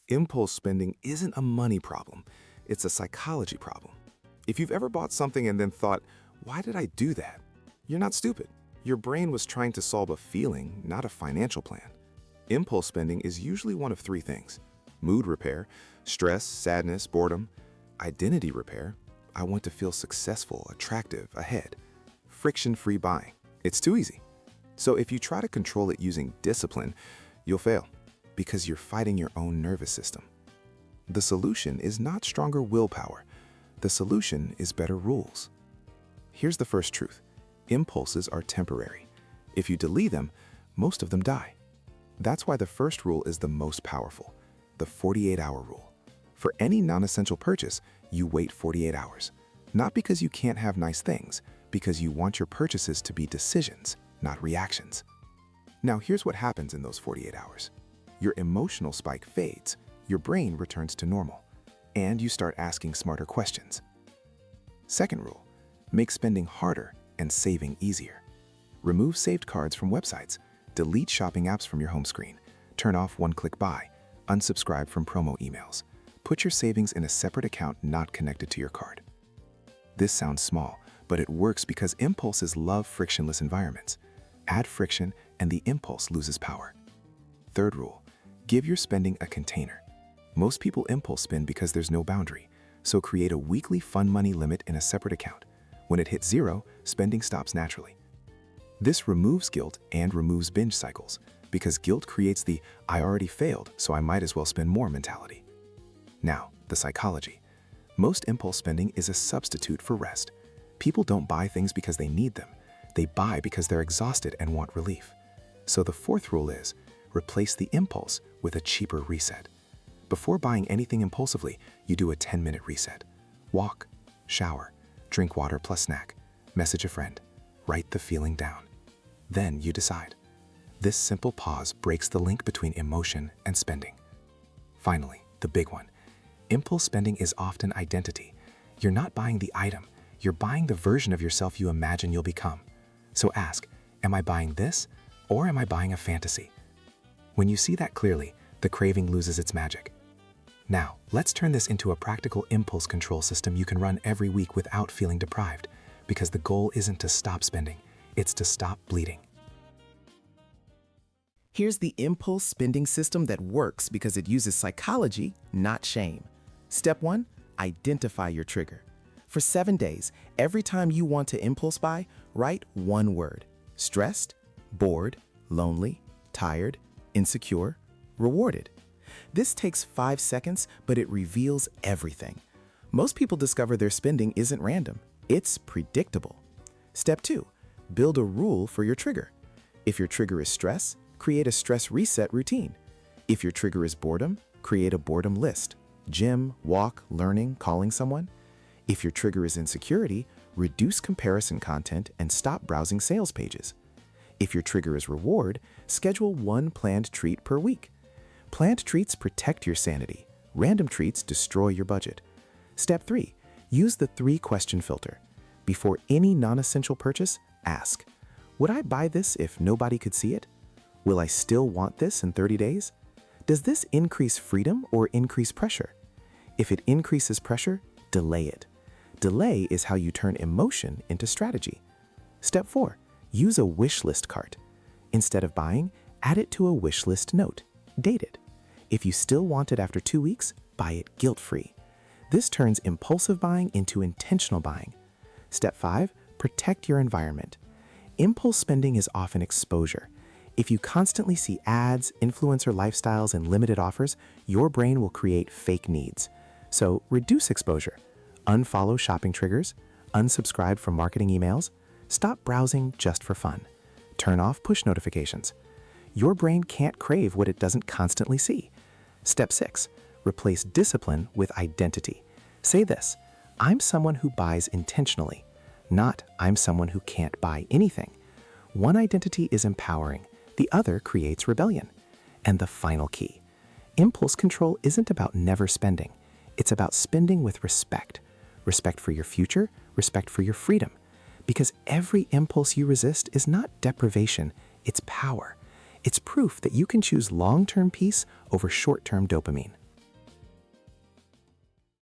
Impulse spending isn't a money problem, it's a psychology problem. If you've ever bought something and then thought, why did I do that? You're not stupid. Your brain was trying to solve a feeling, not a financial plan. Impulse spending is usually one of three things: mood repair, stress, sadness, boredom; identity repair, I want to feel successful, attractive, ahead; friction-free buying, it's too easy. So if you try to control it using discipline, you'll fail, because you're fighting your own nervous system. The solution is not stronger willpower. The solution is better rules. Here's the first truth: impulses are temporary. If you delete them, most of them die. That's why the first rule is the most powerful, the 48-hour rule. For any non-essential purchase, you wait 48 hours. Not because you can't have nice things, because you want your purchases to be decisions, not reactions. Now here's what happens in those 48 hours. Your emotional spike fades, your brain returns to normal, and you start asking smarter questions. Second rule: make spending harder and saving easier. Remove saved cards from websites, delete shopping apps from your home screen, turn off one-click buy, unsubscribe from promo emails. Put your savings in a separate account not connected to your card. This sounds small, but it works because impulses love frictionless environments. Add friction and the impulse loses power. Third rule: give your spending a container. Most people impulse spend because there's no boundary, so create a weekly fun money limit in a separate account. When it hits zero, spending stops naturally. This removes guilt and removes binge cycles, because guilt creates the "I already failed, so I might as well spend more" mentality. Now, the psychology. Most impulse spending is a substitute for rest. People don't buy things because they need them. They buy because they're exhausted and want relief. So the fourth rule is: replace the impulse with a cheaper reset. Before buying anything impulsively, you do a 10-minute reset. Walk, shower, drink water plus snack, message a friend, write the feeling down. Then you decide. This simple pause breaks the link between emotion and spending. Finally, the big one. Impulse spending is often identity. You're not buying the item, you're buying the version of yourself you imagine you'll become. So ask, am I buying this, or am I buying a fantasy? When you see that clearly, the craving loses its magic. Now, let's turn this into a practical impulse control system you can run every week without feeling deprived, because the goal isn't to stop spending, it's to stop bleeding. Here's the impulse spending system that works because it uses psychology, not shame. Step 1, identify your trigger. For 7 days, every time you want to impulse buy, write one word: stressed, bored, lonely, tired, insecure, rewarded. This takes 5 seconds, but it reveals everything. Most people discover their spending isn't random, it's predictable. Step 2, build a rule for your trigger. If your trigger is stress, create a stress reset routine. If your trigger is boredom, create a boredom list: gym, walk, learning, calling someone. If your trigger is insecurity, reduce comparison content and stop browsing sales pages. If your trigger is reward, schedule one planned treat per week. Planned treats protect your sanity. Random treats destroy your budget. Step 3, use the 3-question filter. Before any non-essential purchase, ask, would I buy this if nobody could see it? Will I still want this in 30 days? Does this increase freedom or increase pressure? If it increases pressure, delay it. Delay is how you turn emotion into strategy. Step 4, use a wish list cart. Instead of buying, add it to a wish list note. Date it. If you still want it after 2 weeks, buy it guilt-free. This turns impulsive buying into intentional buying. Step 5, protect your environment. Impulse spending is often exposure. If you constantly see ads, influencer lifestyles, and limited offers, your brain will create fake needs. So reduce exposure. Unfollow shopping triggers, unsubscribe from marketing emails, stop browsing just for fun. Turn off push notifications. Your brain can't crave what it doesn't constantly see. Step 6, replace discipline with identity. Say this: I'm someone who buys intentionally, not I'm someone who can't buy anything. One identity is empowering, the other creates rebellion. And the final key: impulse control isn't about never spending. It's about spending with respect. Respect for your future, respect for your freedom. Because every impulse you resist is not deprivation, it's power. It's proof that you can choose long-term peace over short-term dopamine.